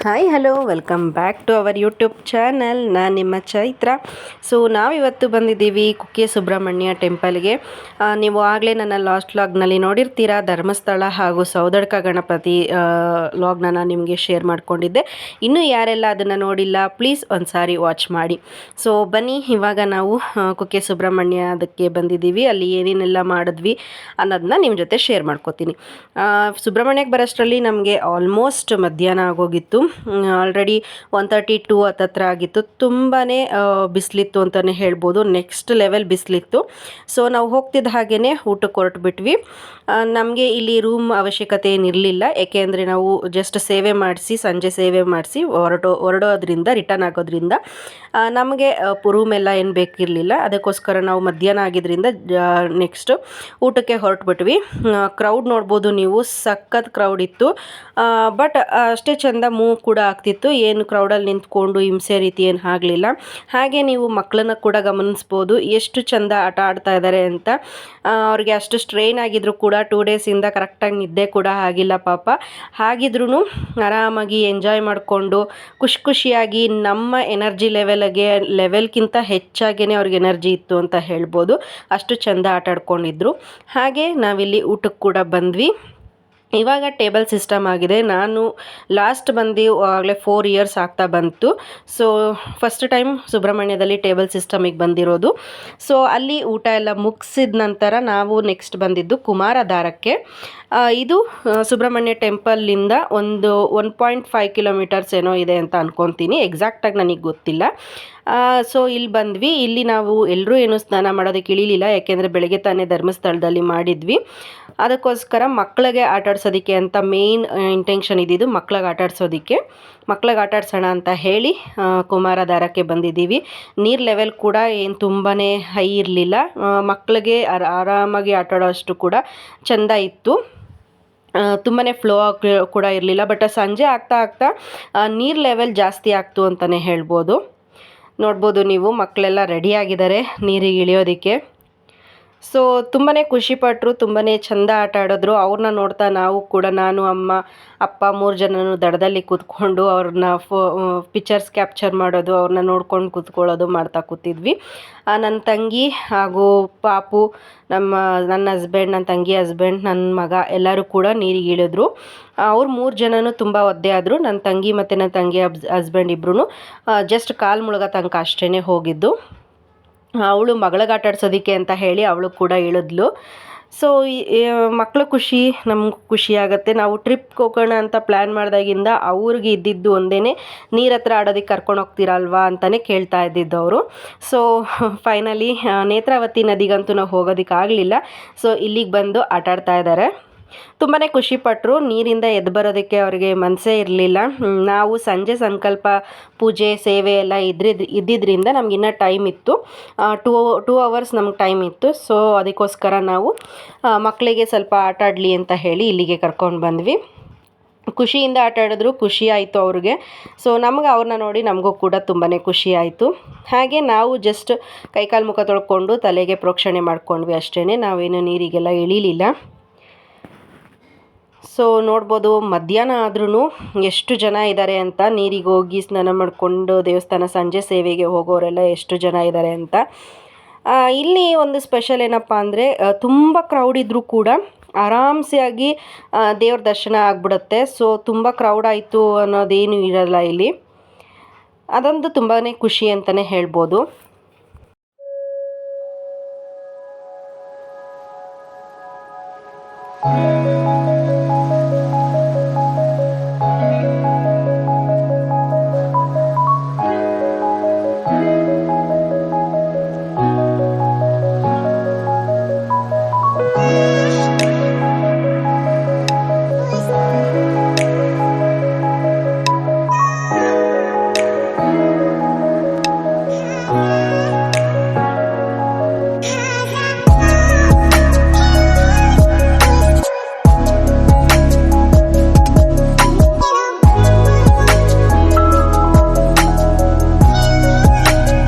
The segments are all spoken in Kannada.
Hi hello welcome back to our YouTube channel. ನಾನು ನಿಮ್ಮ ಚೈತ್ರ. ಸೊ ನಾವಿವತ್ತು ಬಂದಿದ್ದೀವಿ ಕುಕ್ಕೆ ಸುಬ್ರಹ್ಮಣ್ಯ ಟೆಂಪಲ್ಗೆ. ನೀವು ಆಗಲೇ ನನ್ನ ಲಾಸ್ಟ್ ವ್ಲಾಗ್ನಲ್ಲಿ ನೋಡಿರ್ತೀರಾ, ಧರ್ಮಸ್ಥಳ ಹಾಗೂ ಸೌದಡ್ಕ ಗಣಪತಿ ವ್ಲಾಗ್ನ ನಾನು ನಿಮಗೆ ಶೇರ್ ಮಾಡ್ಕೊಂಡಿದ್ದೆ. ಇನ್ನೂ ಯಾರೆಲ್ಲ ಅದನ್ನು ನೋಡಿಲ್ಲ ಪ್ಲೀಸ್ ಒಂದು ಸಾರಿ ವಾಚ್ ಮಾಡಿ. ಸೊ ಬನ್ನಿ, ಇವಾಗ ನಾವು ಕುಕ್ಕೆ ಸುಬ್ರಹ್ಮಣ್ಯ ಅದಕ್ಕೆ ಬಂದಿದ್ದೀವಿ. ಅಲ್ಲಿ ಏನೇನೆಲ್ಲ ಮಾಡಿದ್ವಿ ಅನ್ನೋದನ್ನ ನಿಮ್ಮ ಜೊತೆ ಶೇರ್ ಮಾಡ್ಕೋತೀನಿ. ಸುಬ್ರಹ್ಮಣ್ಯಕ್ಕೆ ಬರೋಷ್ಟರಲ್ಲಿ ನಮಗೆ ಆಲ್ಮೋಸ್ಟ್ ಮಧ್ಯಾಹ್ನ ಆಗೋಗಿತ್ತು. ಆಲ್ರೆಡಿ 1:32 ಹತ್ತತ್ರ ಆಗಿತ್ತು. ತುಂಬಾ ಬಿಸಿಲಿತ್ತು ಅಂತಲೇ ಹೇಳ್ಬೋದು. Next level ಬಿಸಿಲಿತ್ತು. ಸೊ ನಾವು ಹೋಗ್ತಿದ್ದ ಹಾಗೇ ಊಟಕ್ಕೆ ಹೊರಟುಬಿಟ್ವಿ. ನಮಗೆ ಇಲ್ಲಿ ರೂಮ್ ಅವಶ್ಯಕತೆ ಏನಿರಲಿಲ್ಲ, ಏಕೆಂದರೆ ನಾವು ಜಸ್ಟ್ ಸೇವೆ ಮಾಡಿಸಿ, ಸಂಜೆ ಸೇವೆ ಮಾಡಿಸಿ ಹೊರಡೋದ್ರಿಂದ ರಿಟರ್ನ್ ಆಗೋದ್ರಿಂದ ನಮಗೆ ರೂಮ್ ಎಲ್ಲ ಏನು ಬೇಕಿರಲಿಲ್ಲ. ಅದಕ್ಕೋಸ್ಕರ ನಾವು ಮಧ್ಯಾಹ್ನ ಆಗಿದ್ದರಿಂದ ನೆಕ್ಸ್ಟ್ ಊಟಕ್ಕೆ ಹೊರಟುಬಿಟ್ವಿ. ಕ್ರೌಡ್ ನೋಡ್ಬೋದು ನೀವು, ಸಖತ್ ಕ್ರೌಡ್ ಇತ್ತು. ಬಟ್ ಅಷ್ಟೇ ಚೆಂದ ಮೂವ್ ಕೂಡ ಆಗ್ತಿತ್ತು. ಏನು ಕ್ರೌಡಲ್ಲಿ ನಿಂತ್ಕೊಂಡು ಹಿಂಸೆ ರೀತಿ ಏನು ಆಗಲಿಲ್ಲ. ಹಾಗೆ ನೀವು ಮಕ್ಕಳನ್ನ ಕೂಡ ಗಮನಿಸ್ಬೋದು, ಎಷ್ಟು ಚೆಂದ ಆಟ ಆಡ್ತಾ ಇದ್ದಾರೆ ಅಂತ. ಅವ್ರಿಗೆ ಅಷ್ಟು ಸ್ಟ್ರೈನ್ ಆಗಿದ್ರು ಕೂಡ 2 ಡೇಸಿಂದ ಕರೆಕ್ಟಾಗಿ ನಿದ್ದೆ ಕೂಡ ಆಗಿಲ್ಲ ಪಾಪ. ಹಾಗಿದ್ರೂ ಆರಾಮಾಗಿ ಎಂಜಾಯ್ ಮಾಡಿಕೊಂಡು ಖುಷಿಯಾಗಿ ನಮ್ಮ ಎನರ್ಜಿ ಲೆವೆಲ್ಗಿಂತ ಹೆಚ್ಚಾಗೇ ಅವ್ರಿಗೆ ಎನರ್ಜಿ ಇತ್ತು ಅಂತ ಹೇಳ್ಬೋದು. ಅಷ್ಟು ಚೆಂದ ಆಟ ಆಡ್ಕೊಂಡಿದ್ರು. ಹಾಗೆ ನಾವಿಲ್ಲಿ ಊಟಕ್ಕೆ ಕೂಡ ಬಂದ್ವಿ. ಇವಾಗ ಟೇಬಲ್ ಸಿಸ್ಟಮ್ ಆಗಿದೆ. ನಾನು ಲಾಸ್ಟ್ ಬಂದು ಆಗಲೇ 4 ಇಯರ್ಸ್ ಆಗ್ತಾ ಬಂತು. ಸೊ ಫಸ್ಟ್ ಟೈಮ್ ಸುಬ್ರಹ್ಮಣ್ಯದಲ್ಲಿ ಟೇಬಲ್ ಸಿಸ್ಟಮಿಗೆ ಬಂದಿರೋದು. ಸೊ ಅಲ್ಲಿ ಊಟ ಎಲ್ಲ ಮುಗಿಸಿದ ನಂತರ ನಾವು ನೆಕ್ಸ್ಟ್ ಬಂದಿದ್ದು ಕುಮಾರಧಾರಕ್ಕೆ. ಇದು ಸುಬ್ರಹ್ಮಣ್ಯ ಟೆಂಪಲ್ಲಿಂದ ಒಂದು 1.5 ಕಿಲೋಮೀಟರ್ಸ್ ಏನೋ ಇದೆ ಅಂತ ಅಂದ್ಕೊತೀನಿ. ಎಕ್ಸಾಕ್ಟಾಗಿ ನನಗೆ ಗೊತ್ತಿಲ್ಲ. ಸೊ ಇಲ್ಲಿ ಬಂದ್ವಿ. ಇಲ್ಲಿ ನಾವು ಎಲ್ಲರೂ ಏನೂ ಸ್ನಾನ ಮಾಡೋದಕ್ಕೆ ಇಳಿಲಿಲ್ಲ, ಯಾಕೆಂದರೆ ಬೆಳಗ್ಗೆ ತಾನೇ ಧರ್ಮಸ್ಥಳದಲ್ಲಿ ಮಾಡಿದ್ವಿ. ಅದಕ್ಕೋಸ್ಕರ ಮಕ್ಕಳಿಗೆ ಆಟಾಡ್ಸೋದಕ್ಕೆ ಅಂತ ಮೇಯ್ನ್ ಇಂಟೆನ್ಷನ್ ಇದ್ದಿದ್ದು, ಮಕ್ಕಳಿಗೆ ಆಟಾಡ್ಸೋಣ ಅಂತ ಹೇಳಿ ಕುಮಾರಧಾರಕ್ಕೆ ಬಂದಿದ್ದೀವಿ. ನೀರು ಲೆವೆಲ್ ಕೂಡ ಏನು ತುಂಬಾ ಹೈ ಇರಲಿಲ್ಲ. ಮಕ್ಕಳಿಗೆ ಆರಾಮಾಗಿ ಆಟಾಡೋ ಅಷ್ಟು ಕೂಡ ಚೆಂದ ಇತ್ತು. ತುಂಬಾ ಫ್ಲೋ ಕೂಡ ಇರಲಿಲ್ಲ. ಬಟ್ ಸಂಜೆ ಆಗ್ತಾ ನೀರು ಲೆವೆಲ್ ಜಾಸ್ತಿ ಆಗ್ತು ಅಂತಲೇ ಹೇಳ್ಬೋದು. ನೋಡ್ಬೋದು ನೀವು, ಮಕ್ಕಳೆಲ್ಲ ರೆಡಿಯಾಗಿದ್ದಾರೆ ನೀರಿಗೆ ಇಳಿಯೋದಕ್ಕೆ. ಸೊ ತುಂಬಾ ಖುಷಿಪಟ್ಟರು, ತುಂಬಾ ಚೆಂದ ಆಟ ಆಡಿದ್ರು. ಅವ್ರನ್ನ ನೋಡ್ತಾ ನಾವು ಕೂಡ, ನಾನು, ಅಮ್ಮ, ಅಪ್ಪ 3 ಜನನು ದಡದಲ್ಲಿ ಕೂತ್ಕೊಂಡು ಅವ್ರನ್ನ ಪಿಕ್ಚರ್ಸ್ ಕ್ಯಾಪ್ಚರ್ ಮಾಡೋದು, ಅವ್ರನ್ನ ನೋಡ್ಕೊಂಡು ಕೂತ್ಕೊಳ್ಳೋದು ಮಾಡ್ತಾ ಕೂತಿದ್ವಿ. ನನ್ನ ತಂಗಿ ಹಾಗೂ ಪಾಪು, ನನ್ನ ಹಸ್ಬೆಂಡ್, ನನ್ನ ತಂಗಿ ಹಸ್ಬೆಂಡ್, ನನ್ನ ಮಗ ಎಲ್ಲರೂ ಕೂಡ ನೀರಿಗೆ ಇಳಿದ್ರು. ಅವ್ರು 3 ಜನನು ತುಂಬ ಒದ್ದೆ ಆದರು. ನನ್ನ ತಂಗಿ ಮತ್ತು ನನ್ನ ತಂಗಿ ಹಸ್ಬೆಂಡ್ ಇಬ್ಬರೂ ಜಸ್ಟ್ ಕಾಲು ಮುಳುಗೋ ತನಕ ಅಷ್ಟೇ ಹೋಗಿದ್ದು. ಅವಳು ಮಗಳಿಗೆ ಆಟಾಡ್ಸೋದಕ್ಕೆ ಅಂತ ಹೇಳಿ ಅವಳು ಕೂಡ ಇಳಿದ್ಲು. ಸೊ ಮಕ್ಕಳು ಖುಷಿ, ನಮ್ಗೆ ಖುಷಿ ಆಗುತ್ತೆ. ನಾವು ಟ್ರಿಪ್ಗೆ ಹೋಗೋಣ ಅಂತ ಪ್ಲ್ಯಾನ್ ಮಾಡಿದಾಗಿಂದ ಅವ್ರಿಗೆ ಇದ್ದಿದ್ದು ಒಂದೇ, ನೀರ ಹತ್ರ ಆಡೋದಕ್ಕೆ ಕರ್ಕೊಂಡು ಹೋಗ್ತೀರಲ್ವಾ ಅಂತಲೇ ಕೇಳ್ತಾ ಇದ್ದಿದ್ದು ಅವರು. ಸೊ ಫೈನಲಿ ನೇತ್ರಾವತಿ ನದಿಗಂತೂ ನಾವು ಹೋಗೋದಕ್ಕಾಗಲಿಲ್ಲ. ಸೊ ಇಲ್ಲಿಗೆ ಬಂದು ಆಟಾಡ್ತಾ ಇದ್ದಾರೆ. ತುಂಬಾ ಖುಷಿಪಟ್ಟರು. ನೀರಿಂದ ಎದ್ದು ಬರೋದಕ್ಕೆ ಅವರಿಗೆ ಮನಸ್ಸೇ ಇರಲಿಲ್ಲ. ನಾವು ಸಂಜೆ ಸಂಕಲ್ಪ ಪೂಜೆ ಸೇವೆ ಎಲ್ಲ ಇದ್ದಿದ್ದರಿಂದ ನಮಗಿನ್ನೂ ಟೈಮ್ ಇತ್ತು. 2 ಅವರ್ಸ್ ನಮ್ಗೆ ಟೈಮ್ ಇತ್ತು. ಸೊ ಅದಕ್ಕೋಸ್ಕರ ನಾವು ಮಕ್ಕಳಿಗೆ ಸ್ವಲ್ಪ ಆಟ ಆಡಲಿ ಅಂತ ಹೇಳಿ ಇಲ್ಲಿಗೆ ಕರ್ಕೊಂಡು ಬಂದ್ವಿ. ಖುಷಿಯಿಂದ ಆಟ ಆಡಿದ್ರು, ಖುಷಿ ಆಯಿತು ಅವ್ರಿಗೆ. ಸೊ ನಮಗೆ ಅವ್ರನ್ನ ನೋಡಿ ನಮಗೂ ಕೂಡ ತುಂಬಾ ಖುಷಿ ಆಯಿತು. ಹಾಗೆ ನಾವು ಜಸ್ಟ್ ಕೈಕಾಲು ಮುಖ ತೊಳ್ಕೊಂಡು ತಲೆಗೆ ಪ್ರೋಕ್ಷಣೆ ಮಾಡ್ಕೊಂಡ್ವಿ ಅಷ್ಟೇ. ನಾವೇನು ನೀರಿಗೆಲ್ಲ ಇಳಿಲಿಲ್ಲ. ಸೊ ನೋಡ್ಬೋದು, ಮಧ್ಯಾಹ್ನ ಆದ್ರೂ ಎಷ್ಟು ಜನ ಇದ್ದಾರೆ ಅಂತ. ನೀರಿಗೆ ಹೋಗಿ ಸ್ನಾನ ಮಾಡಿಕೊಂಡು ದೇವಸ್ಥಾನ ಸಂಜೆ ಸೇವೆಗೆ ಹೋಗೋರೆಲ್ಲ ಎಷ್ಟು ಜನ ಇದ್ದಾರೆ ಅಂತ. ಇಲ್ಲಿ ಒಂದು ಸ್ಪೆಷಲ್ ಏನಪ್ಪ ಅಂದರೆ, ತುಂಬ ಕ್ರೌಡ್ ಇದ್ದರೂ ಕೂಡ ಆರಾಮ್ಸೆ ಆಗಿ ದೇವ್ರ ದರ್ಶನ ಆಗಿಬಿಡುತ್ತೆ. ಸೊ ತುಂಬ ಕ್ರೌಡ್ ಆಯಿತು ಅನ್ನೋದೇನು ಇರಲ್ಲ ಇಲ್ಲಿ. ಅದೊಂದು ತುಂಬಾ ಖುಷಿ ಅಂತಲೇ ಹೇಳ್ಬೋದು.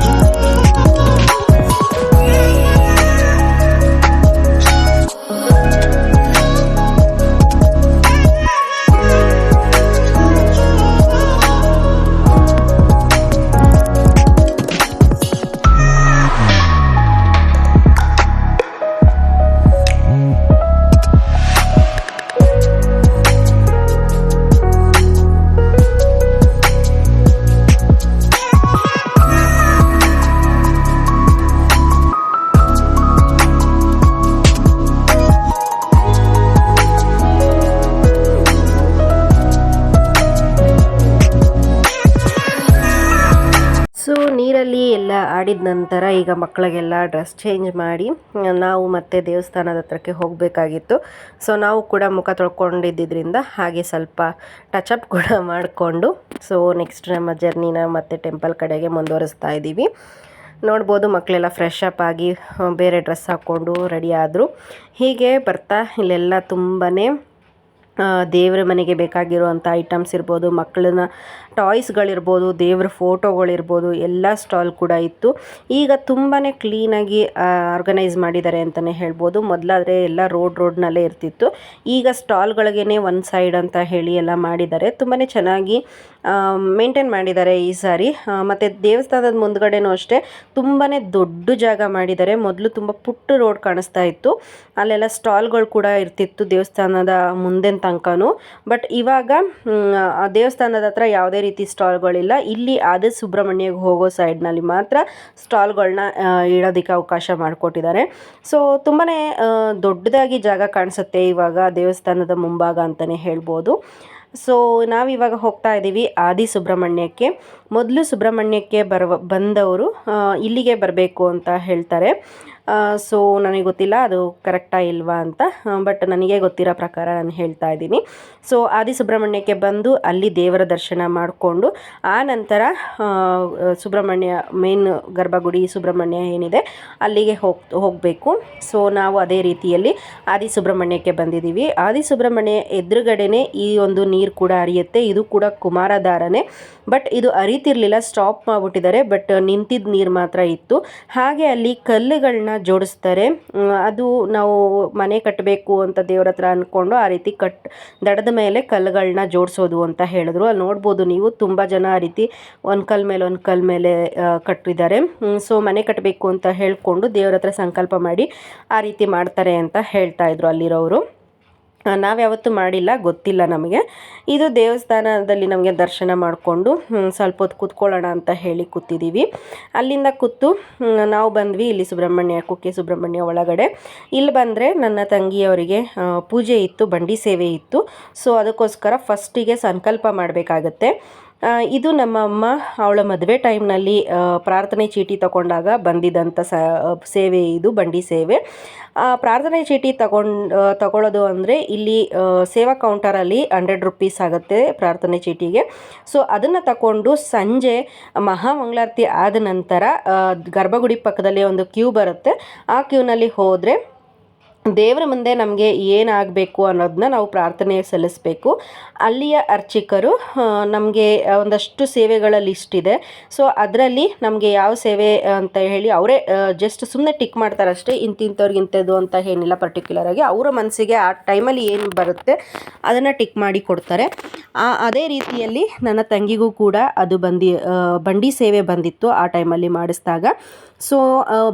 ಊರಲ್ಲಿ ಎಲ್ಲ ಆಡಿದ ನಂತರ ಈಗ ಮಕ್ಕಳಿಗೆಲ್ಲ ಡ್ರೆಸ್ ಚೇಂಜ್ ಮಾಡಿ ನಾವು ಮತ್ತೆ ದೇವಸ್ಥಾನದ ಹತ್ರಕ್ಕೆ ಹೋಗಬೇಕಾಗಿತ್ತು. ಸೊ ನಾವು ಕೂಡ ಮುಖ ತೊಳ್ಕೊಂಡಿದ್ದರಿಂದ ಹಾಗೆ ಸ್ವಲ್ಪ ಟಚಪ್ ಕೂಡ ಮಾಡಿಕೊಂಡು ಸೊ ನೆಕ್ಸ್ಟ್ ನಮ್ಮ ಜರ್ನಿನ ಮತ್ತೆ ಟೆಂಪಲ್ ಕಡೆಗೆ ಮುಂದುವರಿಸ್ತಾ ಇದ್ದೀವಿ. ನೋಡ್ಬೋದು ಮಕ್ಕಳೆಲ್ಲ ಫ್ರೆಶ್ ಅಪ್ ಆಗಿ ಬೇರೆ ಡ್ರೆಸ್ ಹಾಕ್ಕೊಂಡು ರೆಡಿ ಆದರು. ಹೀಗೆ ಬರ್ತಾ ಇಲ್ಲೆಲ್ಲ ತುಂಬಾ ದೇವರ ಮನೆಗೆ ಬೇಕಾಗಿರುವಂಥ ಐಟಮ್ಸ್ ಇರ್ಬೋದು, ಮಕ್ಕಳನ್ನ ಟಾಯ್ಸ್ಗಳಿರ್ಬೋದು, ದೇವ್ರ ಫೋಟೋಗಳಿರ್ಬೋದು, ಎಲ್ಲ ಸ್ಟಾಲ್ ಕೂಡ ಇತ್ತು. ಈಗ ತುಂಬಾ ಕ್ಲೀನಾಗಿ ಆರ್ಗನೈಸ್ ಮಾಡಿದ್ದಾರೆ ಅಂತಲೇ ಹೇಳ್ಬೋದು. ಮೊದಲಾದರೆ ಎಲ್ಲ ರೋಡ್ನಲ್ಲೇ ಇರ್ತಿತ್ತು. ಈಗ ಸ್ಟಾಲ್ಗಳಿಗೇ ಒಂದು ಸೈಡ್ ಅಂತ ಹೇಳಿ ಎಲ್ಲ ಮಾಡಿದ್ದಾರೆ. ತುಂಬಾ ಚೆನ್ನಾಗಿ ಮೇಂಟೈನ್ ಮಾಡಿದ್ದಾರೆ ಈ ಸಾರಿ. ಮತ್ತು ದೇವಸ್ಥಾನದ ಮುಂದ್ಗಡೆನೂ ಅಷ್ಟೇ ತುಂಬಾ ದೊಡ್ಡ ಜಾಗ ಮಾಡಿದ್ದಾರೆ. ಮೊದಲು ತುಂಬ ಪುಟ್ಟ ರೋಡ್ ಕಾಣಿಸ್ತಾ ಇತ್ತು, ಅಲ್ಲೆಲ್ಲ ಸ್ಟಾಲ್ಗಳು ಕೂಡ ಇರ್ತಿತ್ತು ದೇವಸ್ಥಾನದ ಮುಂದೆ ತನಕನೂ. ಬಟ್ ಇವಾಗ ಆ ದೇವಸ್ಥಾನದ ಹತ್ರ ಯಾವುದೇ ರೀತಿ ಸ್ಟಾಲ್ಗಳಿಲ್ಲ. ಇಲ್ಲಿ ಆದಿ ಸುಬ್ರಹ್ಮಣ್ಯಗೆ ಹೋಗೋ ಸೈಡ್ನಲ್ಲಿ ಮಾತ್ರ ಸ್ಟಾಲ್ಗಳನ್ನ ಇಡೋದಕ್ಕೆ ಅವಕಾಶ ಮಾಡಿಕೊಟ್ಟಿದ್ದಾರೆ. ಸೊ ತುಂಬಾ ದೊಡ್ಡದಾಗಿ ಜಾಗ ಕಾಣಿಸುತ್ತೆ ಇವಾಗ ದೇವಸ್ಥಾನದ ಮುಂಭಾಗ ಅಂತಲೇ ಹೇಳ್ಬೋದು. ಸೊ ನಾವಿವಾಗ ಹೋಗ್ತಾ ಇದ್ದೀವಿ ಆದಿ ಸುಬ್ರಹ್ಮಣ್ಯಕ್ಕೆ. ಮೊದಲು ಸುಬ್ರಹ್ಮಣ್ಯಕ್ಕೆ ಬಂದವರು ಇಲ್ಲಿಗೆ ಬರಬೇಕು ಅಂತ ಹೇಳ್ತಾರೆ. ಸೊ ನನಗೆ ಗೊತ್ತಿಲ್ಲ ಅದು ಕರೆಕ್ಟಾ ಇಲ್ವಾ ಅಂತ, ಬಟ್ ನನಗೆ ಗೊತ್ತಿರೋ ಪ್ರಕಾರ ನಾನು ಹೇಳ್ತಾ ಇದ್ದೀನಿ. ಸೊ ಆದಿ ಸುಬ್ರಹ್ಮಣ್ಯಕ್ಕೆ ಬಂದು ಅಲ್ಲಿ ದೇವರ ದರ್ಶನ ಮಾಡಿಕೊಂಡು ಆ ನಂತರ ಸುಬ್ರಹ್ಮಣ್ಯ ಮೇನ್ ಗರ್ಭಗುಡಿ ಸುಬ್ರಹ್ಮಣ್ಯ ಏನಿದೆ ಅಲ್ಲಿಗೆ ಹೋಗಬೇಕು. ಸೊ ನಾವು ಅದೇ ರೀತಿಯಲ್ಲಿ ಆದಿ ಸುಬ್ರಹ್ಮಣ್ಯಕ್ಕೆ ಬಂದಿದ್ದೀವಿ. ಆದಿ ಸುಬ್ರಹ್ಮಣ್ಯ ಎದುರುಗಡೆನೇ ಈ ಒಂದು ನೀರು ಕೂಡ ಹರಿಯುತ್ತೆ. ಇದು ಕೂಡ ಕುಮಾರಧಾರನೇ, ಬಟ್ ಇದು ಹರಿತಿರ್ಲಿಲ್ಲ, ಸ್ಟಾಪ್ ಮಾಡಿಬಿಟ್ಟಿದ್ದಾರೆ. ಬಟ್ ನಿಂತಿದ್ದ ನೀರು ಮಾತ್ರ ಇತ್ತು. ಹಾಗೆ ಅಲ್ಲಿ ಕಲ್ಲುಗಳನ್ನ ಜೋಡಿಸ್ತಾರೆ. ಅದು ನಾವು ಮನೆ ಕಟ್ಟಬೇಕು ಅಂತ ದೇವ್ರ ಹತ್ರ ಅಂದ್ಕೊಂಡು ಆ ರೀತಿ ದಡದ ಮೇಲೆ ಕಲ್ಲುಗಳನ್ನ ಜೋಡಿಸೋದು ಅಂತ ಹೇಳಿದ್ರು. ಅಲ್ಲಿ ನೋಡ್ಬೋದು ನೀವು ತುಂಬ ಜನ ಆ ರೀತಿ ಒಂದು ಕಲ್ ಮೇಲೆ ಕಟ್ಟಿದ್ದಾರೆ. ಸೊ ಮನೆ ಕಟ್ಟಬೇಕು ಅಂತ ಹೇಳ್ಕೊಂಡು ದೇವ್ರ ಹತ್ರ ಸಂಕಲ್ಪ ಮಾಡಿ ಆ ರೀತಿ ಮಾಡ್ತಾರೆ ಅಂತ ಹೇಳ್ತಾ ಇದ್ರು ಅಲ್ಲಿರೋರು. ನಾವ್ಯಾವತ್ತೂ ಮಾಡಿಲ್ಲ, ಗೊತ್ತಿಲ್ಲ ನಮಗೆ. ಇದು ದೇವಸ್ಥಾನದಲ್ಲಿ ನಮಗೆ ದರ್ಶನ ಮಾಡಿಕೊಂಡು ಸ್ವಲ್ಪ ಹೊತ್ತು ಕೂತ್ಕೊಳ್ಳೋಣ ಅಂತ ಹೇಳಿ ಕೂತಿದ್ದೀವಿ. ಅಲ್ಲಿಂದ ಕೂತು ನಾವು ಬಂದ್ವಿ ಇಲ್ಲಿ ಕುಕ್ಕೆ ಸುಬ್ರಹ್ಮಣ್ಯ ಒಳಗಡೆ. ಇಲ್ಲಿ ಬಂದರೆ ನನ್ನ ತಂಗಿಯವರಿಗೆ ಪೂಜೆ ಇತ್ತು, ಬಂಡಿ ಸೇವೆ ಇತ್ತು. ಸೊ ಅದಕ್ಕೋಸ್ಕರ ಫಸ್ಟಿಗೆ ಸಂಕಲ್ಪ ಮಾಡಬೇಕಾಗತ್ತೆ. ಇದು ನಮ್ಮ ಅಮ್ಮ ಅವಳ ಮದುವೆ ಟೈಮ್ನಲ್ಲಿ ಪ್ರಾರ್ಥನೆ ಚೀಟಿ ತಗೊಂಡಾಗ ಬಂದಿದ್ದಂಥ ಸೇವೆ ಇದು, ಬಂಡಿ ಸೇವೆ. ಪ್ರಾರ್ಥನೆ ಚೀಟಿ ತಗೊಳ್ಳೋದು ಅಂದರೆ ಇಲ್ಲಿ ಸೇವಾ ಕೌಂಟರಲ್ಲಿ 100 ರೂಪೀಸ್ ಆಗುತ್ತೆ ಪ್ರಾರ್ಥನೆ ಚೀಟಿಗೆ. ಸೊ ಅದನ್ನು ತಗೊಂಡು ಸಂಜೆ ಮಹಾಮಂಗಳಾರತಿ ಆದ ನಂತರ ಗರ್ಭಗುಡಿ ಪಕ್ಕದಲ್ಲಿ ಒಂದು ಕ್ಯೂ ಬರುತ್ತೆ. ಆ ಕ್ಯೂನಲ್ಲಿ ಹೋದರೆ ದೇವರ ಮುಂದೆ ನಮಗೆ ಏನಾಗಬೇಕು ಅನ್ನೋದನ್ನ ನಾವು ಪ್ರಾರ್ಥನೆ ಸಲ್ಲಿಸಬೇಕು. ಅಲ್ಲಿಯ ಅರ್ಚಕರು ನಮಗೆ ಒಂದಷ್ಟು ಸೇವೆಗಳ ಲಿಸ್ಟ್ ಇದೆ. ಸೊ ಅದರಲ್ಲಿ ನಮಗೆ ಯಾವ ಸೇವೆ ಅಂತ ಹೇಳಿ ಅವರೇ ಜಸ್ಟ್ ಸುಮ್ಮನೆ ಟಿಕ್ ಮಾಡ್ತಾರೆ ಅಷ್ಟೇ. ಇಂಥವ್ರಿಗೆ ಇಂಥದ್ದು ಅಂತ ಏನಿಲ್ಲ ಪರ್ಟಿಕ್ಯುಲರಾಗಿ. ಅವರ ಮನಸ್ಸಿಗೆ ಆ ಟೈಮಲ್ಲಿ ಏನು ಬರುತ್ತೆ ಅದನ್ನು ಟಿಕ್ ಮಾಡಿ ಕೊಡ್ತಾರೆ. ಅದೇ ರೀತಿಯಲ್ಲಿ ನನ್ನ ತಂಗಿಗೂ ಕೂಡ ಅದು ಬಂಡಿ ಸೇವೆ ಬಂದಿತ್ತು ಆ ಟೈಮಲ್ಲಿ ಮಾಡಿಸಿದಾಗ. ಸೊ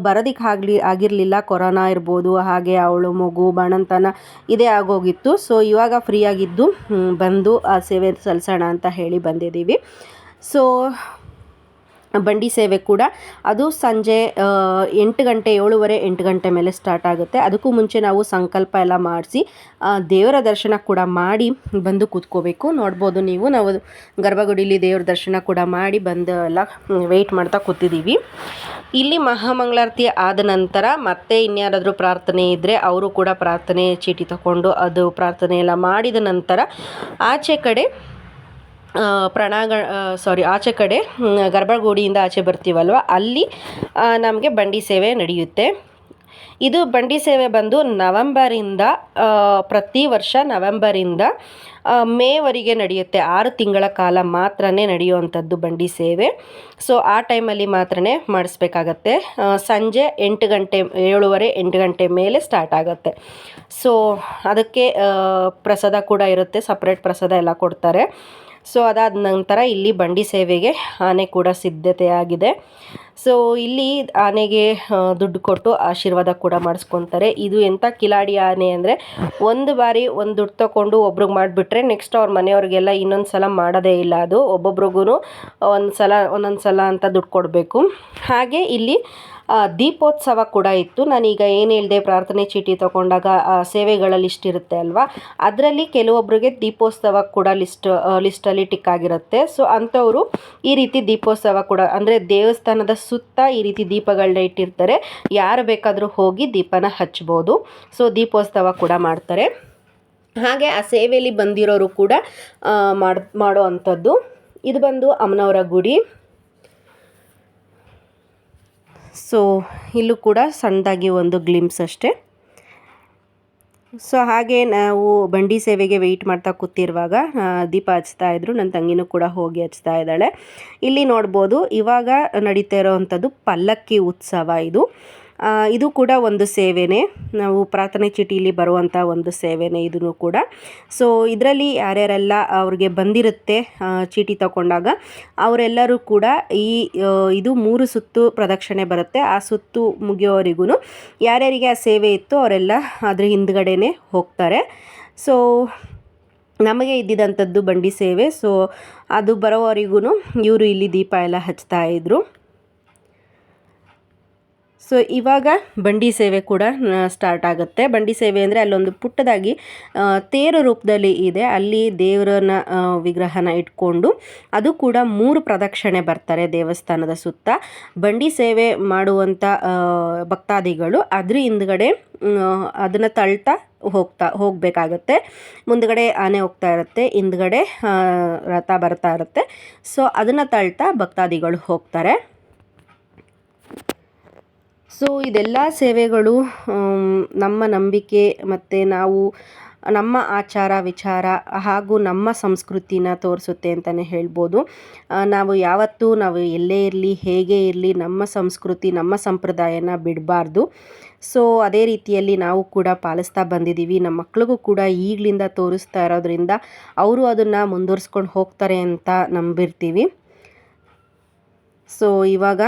ಬರೋದಕ್ಕೆ ಆಗಿರಲಿಲ್ಲ, ಕೊರೋನಾ ಇರ್ಬೋದು, ಹಾಗೆ ಅವಳು ಮಗು ಬಾಣಂತನ ಇದೇ ಆಗೋಗಿತ್ತು. ಸೊ ಇವಾಗ ಫ್ರೀಯಾಗಿದ್ದು ಬಂದು ಆ ಸೇವೆ ಸಲ್ಲಿಸೋಣ ಅಂತ ಹೇಳಿ ಬಂದಿದ್ದೀವಿ. ಸೊ ಬಂಡಿ ಸೇವೆ ಕೂಡ ಅದು ಸಂಜೆ 8 ಗಂಟೆ 7:30 8 ಗಂಟೆ ಮೇಲೆ ಸ್ಟಾರ್ಟ್ ಆಗುತ್ತೆ. ಅದಕ್ಕೂ ಮುಂಚೆ ನಾವು ಸಂಕಲ್ಪ ಎಲ್ಲ ಮಾಡಿಸಿ ದೇವರ ದರ್ಶನ ಕೂಡ ಮಾಡಿ ಬಂದು ಕೂತ್ಕೋಬೇಕು. ನೋಡ್ಬೋದು ನೀವು, ನಾವು ಗರ್ಭಗುಡಿಲಿ ದೇವರ ದರ್ಶನ ಕೂಡ ಮಾಡಿ ಬಂದು ಎಲ್ಲ ವೆಯ್ಟ್ ಮಾಡ್ತಾ ಕೂತಿದ್ದೀವಿ. ಇಲ್ಲಿ ಮಹಾಮಂಗಳಾರತಿ ಆದ ನಂತರ ಮತ್ತೆ ಇನ್ಯಾರಾದರೂ ಪ್ರಾರ್ಥನೆ ಇದ್ದರೆ ಅವರು ಕೂಡ ಪ್ರಾರ್ಥನೆ ಚೀಟಿ ತಗೊಂಡು ಅದು ಪ್ರಾರ್ಥನೆ ಎಲ್ಲ ಮಾಡಿದ ನಂತರ ಆಚೆ ಕಡೆ ಆಚೆ ಕಡೆ ಗರ್ಭಗುಡಿಯಿಂದ ಆಚೆ ಬರ್ತೀವಲ್ವ, ಅಲ್ಲಿ ನಮಗೆ ಬಂಡಿ ಸೇವೆ ನಡೆಯುತ್ತೆ. ಇದು ಬಂಡಿ ಸೇವೆ ಬಂದು ಪ್ರತಿ ವರ್ಷ ನವೆಂಬರಿಂದ ಮೇವರೆಗೆ ನಡೆಯುತ್ತೆ. 6 ತಿಂಗಳ ಕಾಲ ಮಾತ್ರ ನಡೆಯುವಂಥದ್ದು ಬಂಡಿ ಸೇವೆ. ಸೊ ಆ ಟೈಮಲ್ಲಿ ಮಾತ್ರ ಮಾಡಿಸ್ಬೇಕಾಗತ್ತೆ. ಸಂಜೆ 8 ಗಂಟೆ 7:30 8 ಗಂಟೆ ಮೇಲೆ ಸ್ಟಾರ್ಟ್ ಆಗುತ್ತೆ. ಸೊ ಅದಕ್ಕೆ ಪ್ರಸಾದ ಕೂಡ ಇರುತ್ತೆ, ಸಪ್ರೇಟ್ ಪ್ರಸಾದ ಎಲ್ಲ ಕೊಡ್ತಾರೆ. ಸೊ ಅದಾದ ನಂತರ ಇಲ್ಲಿ ಬಂಡಿ ಸೇವೆಗೆ ಆನೆ ಕೂಡ ಸಿದ್ಧತೆ ಆಗಿದೆ. ಸೊ ಇಲ್ಲಿ ಆನೆಗೆ ದುಡ್ಡು ಕೊಟ್ಟು ಆಶೀರ್ವಾದ ಕೂಡ ಮಾಡಿಸ್ಕೊತಾರೆ. ಇದು ಎಂಥ ಕಿಲಾಡಿ ಆನೆ ಅಂದರೆ ಒಂದು ಬಾರಿ ಒಂದು ದುಡ್ಡು ತಗೊಂಡು ಒಬ್ರಿಗೆ ಮಾಡಿಬಿಟ್ರೆ ನೆಕ್ಸ್ಟ್ ಅವ್ರ ಮನೆಯವ್ರಿಗೆಲ್ಲ ಇನ್ನೊಂದು ಸಲ ಮಾಡೋದೇ ಇಲ್ಲ. ಅದು ಒಬ್ಬೊಬ್ರಿಗೂ ಒಂದೊಂದು ಸಲ ಅಂತ ದುಡ್ಡು ಕೊಡಬೇಕು. ಹಾಗೆ ಇಲ್ಲಿ ದೀಪೋತ್ಸವ ಕೂಡ ಇತ್ತು. ನಾನೀಗ ಏನು ಹೇಳಿದೆ, ಪ್ರಾರ್ಥನೆ ಚೀಟಿ ತಗೊಂಡಾಗ ಸೇವೆಗಳ ಲಿಸ್ಟ್ ಇರುತ್ತೆ ಅಲ್ವಾ, ಅದರಲ್ಲಿ ಕೆಲವೊಬ್ಬರಿಗೆ ದೀಪೋತ್ಸವ ಕೂಡ ಲಿಸ್ಟಲ್ಲಿ ಟಿಕ್ ಆಗಿರುತ್ತೆ. ಸೊ ಅಂಥವರು ಈ ರೀತಿ ದೀಪೋತ್ಸವ ಕೂಡ, ಅಂದರೆ ದೇವಸ್ಥಾನದ ಸುತ್ತ ಈ ರೀತಿ ದೀಪಗಳನ್ನ ಇಟ್ಟಿರ್ತಾರೆ, ಯಾರು ಬೇಕಾದರೂ ಹೋಗಿ ದೀಪನ ಹಚ್ಬೋದು. ಸೊ ದೀಪೋತ್ಸವ ಕೂಡ ಮಾಡ್ತಾರೆ. ಹಾಗೆ ಆ ಸೇವೆಯಲ್ಲಿ ಬಂದಿರೋರು ಕೂಡ ಮಾಡೋ ಅಂಥದ್ದು. ಇದು ಬಂದು ಅಮ್ಮನವರ ಗುಡಿ. ಸೊ ಇಲ್ಲೂ ಕೂಡ ಸಣ್ಣದಾಗಿ ಒಂದು ಗ್ಲಿಮ್ಸ್ ಅಷ್ಟೇ. ಸೊ ಹಾಗೆ ನಾವು ಬಂಡಿ ಸೇವೆಗೆ ವೆಯ್ಟ್ ಮಾಡ್ತಾ ಕೂತಿರುವಾಗ ದೀಪ ಹಚ್ತಾ ಇದ್ರು. ನನ್ನ ತಂಗಿನೂ ಕೂಡ ಹೋಗಿ ಹಚ್ತಾ ಇದ್ದಾಳೆ. ಇಲ್ಲಿ ನೋಡ್ಬೋದು, ಇವಾಗ ನಡೀತಾ ಇರೋವಂಥದ್ದು ಪಲ್ಲಕ್ಕಿ ಉತ್ಸವ. ಇದು ಕೂಡ ಒಂದು ಸೇವೆನೇ, ನಾವು ಪ್ರಾರ್ಥನೆ ಚೀಟಿಲಿ ಬರುವಂಥ ಒಂದು ಸೇವೆನೇ ಇದೂ ಕೂಡ. ಸೊ ಇದರಲ್ಲಿ ಯಾರ್ಯಾರೆಲ್ಲ ಅವ್ರಿಗೆ ಬಂದಿರುತ್ತೆ ಚೀಟಿ ತಗೊಂಡಾಗ, ಅವರೆಲ್ಲರೂ ಕೂಡ ಇದು 3 ಸುತ್ತು ಪ್ರದಕ್ಷಿಣೆ ಬರುತ್ತೆ. ಆ ಸುತ್ತು ಮುಗಿಯೋವರೆಗೂ ಯಾರ್ಯಾರಿಗೆ ಆ ಸೇವೆ ಇತ್ತು ಅವರೆಲ್ಲ ಅದ್ರ ಹಿಂದ್ಗಡೆನೇ ಹೋಗ್ತಾರೆ. ಸೊ ನಮಗೆ ಇದ್ದಿದ್ದಂಥದ್ದು ಬಂಡಿ ಸೇವೆ. ಸೊ ಅದು ಬರೋವರೆಗೂ ಇವರು ಇಲ್ಲಿ ದೀಪ ಎಲ್ಲ ಹಚ್ತಾ ಇದ್ರು. ಸೊ ಇವಾಗ ಬಂಡಿ ಸೇವೆ ಕೂಡ ಸ್ಟಾರ್ಟ್ ಆಗುತ್ತೆ. ಬಂಡಿ ಸೇವೆ ಅಂದರೆ ಅಲ್ಲೊಂದು ಪುಟ್ಟದಾಗಿ ತೇರು ರೂಪದಲ್ಲಿ ಇದೆ, ಅಲ್ಲಿ ದೇವರನ್ನ ವಿಗ್ರಹನ ಇಟ್ಕೊಂಡು ಅದು ಕೂಡ 3 ಪ್ರದಕ್ಷಿಣೆ ಬರ್ತಾರೆ ದೇವಸ್ಥಾನದ ಸುತ್ತ. ಬಂಡಿ ಸೇವೆ ಮಾಡುವಂಥ ಭಕ್ತಾದಿಗಳು ಅದ್ರ ಹಿಂದ್ಗಡೆ ಅದನ್ನು ತಳ್ತಾ ಹೋಗಬೇಕಾಗತ್ತೆ. ಮುಂದ್ಗಡೆ ಆನೆ ಹೋಗ್ತಾ ಇರುತ್ತೆ, ಹಿಂದ್ಗಡೆ ರಥ ಬರ್ತಾ ಇರುತ್ತೆ. ಸೊ ಅದನ್ನು ತಳ್ತಾ ಭಕ್ತಾದಿಗಳು ಹೋಗ್ತಾರೆ. ಸೊ ಇದೆಲ್ಲ ಸೇವೆಗಳು ನಮ್ಮ ನಂಬಿಕೆ ಮತ್ತು ನಮ್ಮ ಆಚಾರ ವಿಚಾರ ಹಾಗೂ ನಮ್ಮ ಸಂಸ್ಕೃತಿನ ತೋರಿಸುತ್ತೆ ಅಂತಲೇ ಹೇಳ್ಬೋದು. ನಾವು ಎಲ್ಲೇ ಇರಲಿ, ಹೇಗೆ ಇರಲಿ, ನಮ್ಮ ಸಂಸ್ಕೃತಿ ನಮ್ಮ ಸಂಪ್ರದಾಯನ ಬಿಡಬಾರ್ದು. ಸೊ ಅದೇ ರೀತಿಯಲ್ಲಿ ನಾವು ಕೂಡ ಪಾಲಿಸ್ತಾ ಬಂದಿದ್ದೀವಿ. ನಮ್ಮ ಮಕ್ಳಿಗೂ ಕೂಡ ಈಗಲಿಂದ ತೋರಿಸ್ತಾ ಇರೋದ್ರಿಂದ ಅವರು ಅದನ್ನು ಮುಂದುವರಿಸ್ಕೊಂಡು ಹೋಗ್ತಾರೆ ಅಂತ ನಂಬಿರ್ತೀವಿ. ಸೊ ಇವಾಗ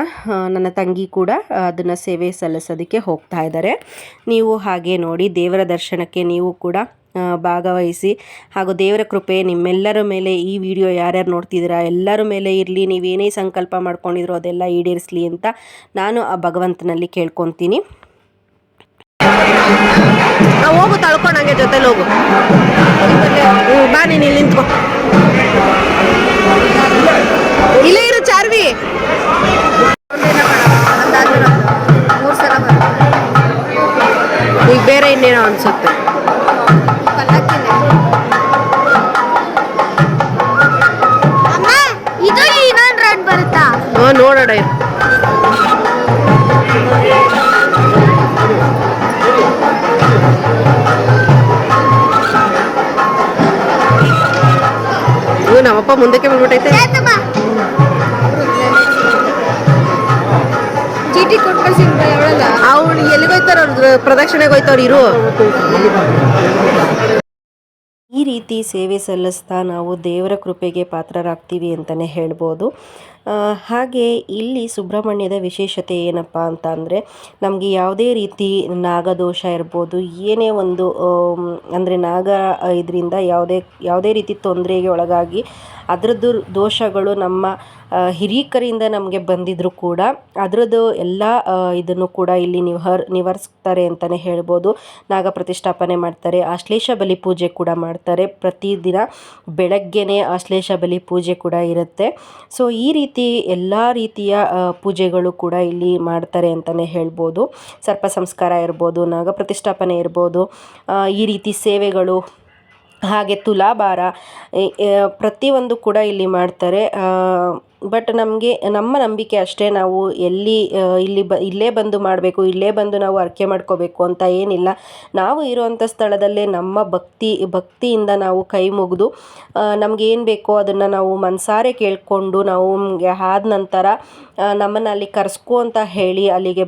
ನನ್ನ ತಂಗಿ ಕೂಡ ಅದನ್ನು ಸೇವೆ ಸಲ್ಲಿಸೋದಕ್ಕೆ ಹೋಗ್ತಾ ಇದ್ದಾರೆ. ನೀವು ಹಾಗೆ ನೋಡಿ, ದೇವರ ದರ್ಶನಕ್ಕೆ ನೀವು ಕೂಡ ಭಾಗವಹಿಸಿ. ಹಾಗೂ ದೇವರ ಕೃಪೆ ನಿಮ್ಮೆಲ್ಲರ ಮೇಲೆ, ಈ ವಿಡಿಯೋ ಯಾರ್ಯಾರು ನೋಡ್ತಿದ್ದೀರಾ ಎಲ್ಲರ ಮೇಲೆ ಇರಲಿ. ನೀವೇನೇ ಸಂಕಲ್ಪ ಮಾಡ್ಕೊಂಡಿದ್ರು ಅದೆಲ್ಲ ಈಡೇರಿಸಲಿ ಅಂತ ನಾನು ಆ ಭಗವಂತನಲ್ಲಿ ಕೇಳ್ಕೊತೀನಿ. ಹೋಗು, ತಳ್ಕೊಂಡಂಗೆ ಜೊತೆಲಿ ಹೋಗು. ಬಾ, ನೀನು ಇಲ್ಲಿ ನಿಂತ್ಕೊ. ಇಲ್ಲೇ ಇರು ಚಾರ್ವಿ. ಈಗ ಬೇರೆ ಇನ್ನೇನೋ ಅನ್ಸುತ್ತೆ. ನೋಡೋಣ. ನಮ್ಮಪ್ಪ ಮುಂದಕ್ಕೆ ಬಂದ್ಬಿಟ್ಟೈತೆ. ಚೀಟಿ ಕೊಟ್ಟು ಅವ್ರು ಎಲ್ಲಿಗೋಯ್ತಾರ, ಅವ್ರ ಪ್ರದಕ್ಷಿಣೆಗೆ ಹೋಯ್ತವ್ರು ಇರು. ಈ ರೀತಿ ಸೇವೆ ಸಲ್ಲಿಸ್ತಾ ನಾವು ದೇವರ ಕೃಪೆಗೆ ಪಾತ್ರರಾಗ್ತೀವಿ ಅಂತಲೇ ಹೇಳ್ಬೋದು. ಹಾಗೆ ಇಲ್ಲಿ ಸುಬ್ರಹ್ಮಣ್ಯದ ವಿಶೇಷತೆ ಏನಪ್ಪ ಅಂತ ಅಂದರೆ, ನಮಗೆ ಯಾವುದೇ ರೀತಿ ನಾಗದೋಷ ಇರ್ಬೋದು, ಏನೇ ಒಂದು ಅಂದರೆ ನಾಗ ಇದರಿಂದ ಯಾವುದೇ ರೀತಿ ತೊಂದರೆಗೆ ಒಳಗಾಗಿ ಅದರದ್ದು ದೋಷಗಳು ನಮ್ಮ ಹಿರೀಕರಿಂದ ನಮಗೆ ಬಂದಿದ್ದರೂ ಕೂಡ ಅದರದ್ದು ಎಲ್ಲ ಇದನ್ನು ಕೂಡ ಇಲ್ಲಿ ನಿವಾರಿಸ್ತಾರೆ ಅಂತಲೇ ಹೇಳ್ಬೋದು. ನಾಗ ಪ್ರತಿಷ್ಠಾಪನೆ ಮಾಡ್ತಾರೆ, ಆಶ್ಲೇಷ ಬಲಿ ಪೂಜೆ ಕೂಡ ಮಾಡ್ತಾರೆ. ಪ್ರತಿದಿನ ಬೆಳಗ್ಗೆನೇ ಆಶ್ಲೇಷ ಬಲಿ ಪೂಜೆ ಕೂಡ ಇರುತ್ತೆ. ಸೊ ಈ ರೀತಿ ಎಲ್ಲ ರೀತಿಯ ಪೂಜೆಗಳು ಕೂಡ ಇಲ್ಲಿ ಮಾಡ್ತಾರೆ ಅಂತಲೇ ಹೇಳ್ಬೋದು. ಸರ್ಪ ಸಂಸ್ಕಾರ ಇರ್ಬೋದು, ನಾಗ ಪ್ರತಿಷ್ಠಾಪನೆ ಇರ್ಬೋದು, ಈ ರೀತಿ ಸೇವೆಗಳು, ಹಾಗೆ ತುಲಾಭಾರ, ಪ್ರತಿಯೊಂದು ಕೂಡ ಇಲ್ಲಿ ಮಾಡ್ತಾರೆ. ಬಟ್ ನಮ್ಮ ನಂಬಿಕೆ ಅಷ್ಟೇ. ನಾವು ಇಲ್ಲೇ ಬಂದು ಮಾಡಬೇಕು, ಇಲ್ಲೇ ಬಂದು ನಾವು ಅರ್ಕೆ ಮಾಡ್ಕೋಬೇಕು ಅಂತ ಏನಿಲ್ಲ. ನಾವು ಇರುವಂಥ ಸ್ಥಳದಲ್ಲೇ ನಮ್ಮ ಭಕ್ತಿಯಿಂದ ನಾವು ಕೈ ಮುಗಿದು ನಮಗೇನು ಬೇಕೋ ಅದನ್ನು ನಾವು ಮನಸಾರೆ ಕೇಳಿಕೊಂಡು ನಾವು ಆದ ನಂತರ ನಮ್ಮನ್ನು ಅಲ್ಲಿ ಕರೆಸ್ಕೊ ಅಂತ ಹೇಳಿ ಅಲ್ಲಿಗೆ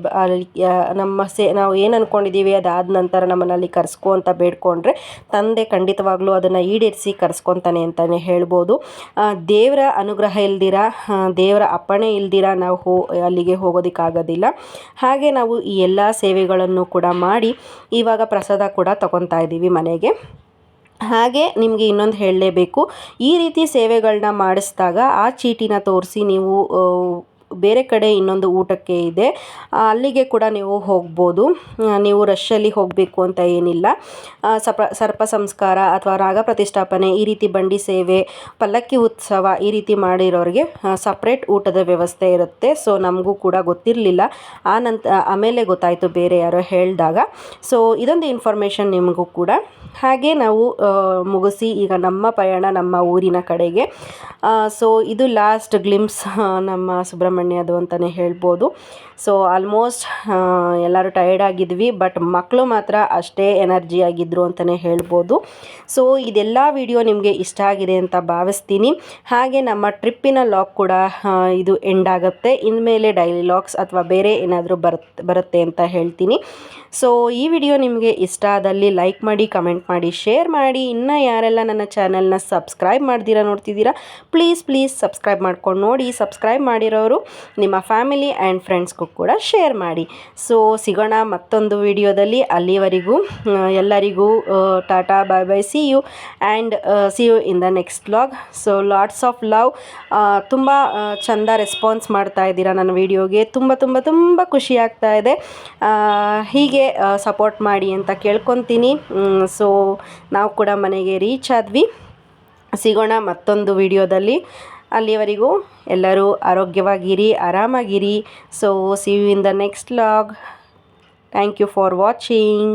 ನಾವು ಏನು ಅಂದ್ಕೊಂಡಿದ್ದೀವಿ ಅದಾದ ನಂತರ ನಮ್ಮನ್ನು ಅಲ್ಲಿ ಕರೆಸ್ಕೊ ಅಂತ ಬೇಡ್ಕೊಂಡ್ರೆ ತಂದೆ ಖಂಡಿತವಾಗ್ಲೂ ಅದನ್ನು ಈಡೇರಿಸಿ ಕರೆಸ್ಕೊತಾನೆ ಅಂತಲೇ ಹೇಳ್ಬೋದು. ದೇವರ ಅನುಗ್ರಹ ಇಲ್ದಿರ, ದೇವರ ಅಪ್ಪಣೆ ಇಲ್ದಿರ ನಾವು ಅಲ್ಲಿಗೆ ಹೋಗೋದಕ್ಕಾಗೋದಿಲ್ಲ. ಹಾಗೆ ನಾವು ಈ ಎಲ್ಲ ಸೇವೆಗಳನ್ನು ಕೂಡ ಮಾಡಿ ಇವಾಗ ಪ್ರಸಾದ ಕೂಡ ತಗೊತಾ ಇದ್ದೀವಿ ಮನೆಗೆ. ಹಾಗೆ ನಿಮಗೆ ಇನ್ನೊಂದು ಹೇಳಲೇಬೇಕು, ಈ ರೀತಿ ಸೇವೆಗಳನ್ನ ಮಾಡಿಸಿದಾಗ ಆ ಚೀಟಿನ ತೋರಿಸಿ ನೀವು ಬೇರೆ ಕಡೆ ಇನ್ನೊಂದು ಊಟಕ್ಕೆ ಇದೆ, ಅಲ್ಲಿಗೆ ಕೂಡ ನೀವು ಹೋಗ್ಬೋದು. ನೀವು ರಶ್ಶಲ್ಲಿ ಹೋಗಬೇಕು ಅಂತ ಏನಿಲ್ಲ. ಸರ್ಪ ಸಂಸ್ಕಾರ ಅಥವಾ ರಾಗ ಪ್ರತಿಷ್ಠಾಪನೆ, ಈ ರೀತಿ ಬಂಡಿ ಸೇವೆ, ಪಲ್ಲಕ್ಕಿ ಉತ್ಸವ ಈ ರೀತಿ ಮಾಡಿರೋರಿಗೆ ಸಪ್ರೇಟ್ ಊಟದ ವ್ಯವಸ್ಥೆ ಇರುತ್ತೆ. ಸೊ ನಮಗೂ ಕೂಡ ಗೊತ್ತಿರಲಿಲ್ಲ, ಆಮೇಲೆ ಗೊತ್ತಾಯಿತು ಬೇರೆ ಯಾರೋ ಹೇಳಿದಾಗ. ಸೊ ಇದೊಂದು ಇನ್ಫಾರ್ಮೇಷನ್ ನಿಮಗೂ ಕೂಡ. ಹಾಗೆ ನಾವು ಮುಗಿಸಿ ಈಗ ನಮ್ಮ ಪಯಣ ನಮ್ಮ ಊರಿನ ಕಡೆಗೆ. ಸೊ ಇದು ಲಾಸ್ಟ್ ಗ್ಲಿಮ್ಸ್ ನಮ್ಮ ಸುಬ್ರಹ್ಮಣ್ಯದು ಅಂತಲೇ ಹೇಳ್ಬೋದು. ಸೊ ಆಲ್ಮೋಸ್ಟ್ ಎಲ್ಲರೂ ಟಯರ್ಡ್ ಆಗಿದ್ವಿ, ಬಟ್ ಮಕ್ಕಳು ಮಾತ್ರ ಅಷ್ಟೇ ಎನರ್ಜಿ ಆಗಿದ್ದರು ಅಂತಲೇ ಹೇಳ್ಬೋದು. ಸೊ ಇದೆಲ್ಲ ವಿಡಿಯೋ ನಿಮಗೆ ಇಷ್ಟ ಆಗಿದೆ ಅಂತ ಭಾವಿಸ್ತೀನಿ. ಹಾಗೆ ನಮ್ಮ ಟ್ರಿಪ್ಪಿನ ಲಾಗ್ ಕೂಡ ಇದು ಎಂಡ್ ಆಗುತ್ತೆ. ಇನ್ಮೇಲೆ ಡೈಲಿ ಲಾಗ್ಸ್ ಅಥವಾ ಬೇರೆ ಏನಾದರೂ ಬರುತ್ತೆ ಅಂತ ಹೇಳ್ತೀನಿ. ಸೊ ಈ ವಿಡಿಯೋ ನಿಮಗೆ ಇಷ್ಟ ಆದಲ್ಲಿ ಲೈಕ್ ಮಾಡಿ, ಕಮೆಂಟ್ ಮಾಡಿ, ಶೇರ್ ಮಾಡಿ. ಇನ್ನು ಯಾರೆಲ್ಲ ನನ್ನ ಚಾನಲ್ನ ಸಬ್ಸ್ಕ್ರೈಬ್ ಮಾಡ್ದಿರಾ ನೋಡ್ತಿದ್ದೀರಾ, ಪ್ಲೀಸ್ ಸಬ್ಸ್ಕ್ರೈಬ್ ಮಾಡ್ಕೊಂಡು ನೋಡಿ. ಸಬ್ಸ್ಕ್ರೈಬ್ ಮಾಡಿರೋರು ನಿಮ್ಮ ಫ್ಯಾಮಿಲಿ ಆ್ಯಂಡ್ ಫ್ರೆಂಡ್ಸ್ಗೂ ಕೂಡ ಶೇರ್ ಮಾಡಿ. ಸೊ ಸಿಗೋಣ ಮತ್ತೊಂದು ವಿಡಿಯೋದಲ್ಲಿ. ಅಲ್ಲಿವರೆಗೂ ಎಲ್ಲರಿಗೂ tata, bye bye, see you in the next vlog. So lots of love. ತುಂಬ ಚಂದ ರೆಸ್ಪಾನ್ಸ್ ಮಾಡ್ತಾ ಇದ್ದೀರಾ ನನ್ನ ವಿಡಿಯೋಗೆ. ತುಂಬ ಖುಷಿ ಆಗ್ತಾ ಇದೆ. ಹೀಗೆ ಸಪೋರ್ಟ್ ಮಾಡಿ ಅಂತ ಕೇಳ್ಕೊತೀನಿ. ಸೊ ನಾವು ಕೂಡ ಮನೆಗೆ ರೀಚ್ ಆದ್ವಿ. ಸಿಗೋಣ ಮತ್ತೊಂದು ವಿಡಿಯೋದಲ್ಲಿ. ಅಲ್ಲಿವರೆಗೂ ಎಲ್ಲರೂ ಆರೋಗ್ಯವಾಗಿರಿ, ಆರಾಮಾಗಿರಿ. So see you in the next vlog. Thank you for watching.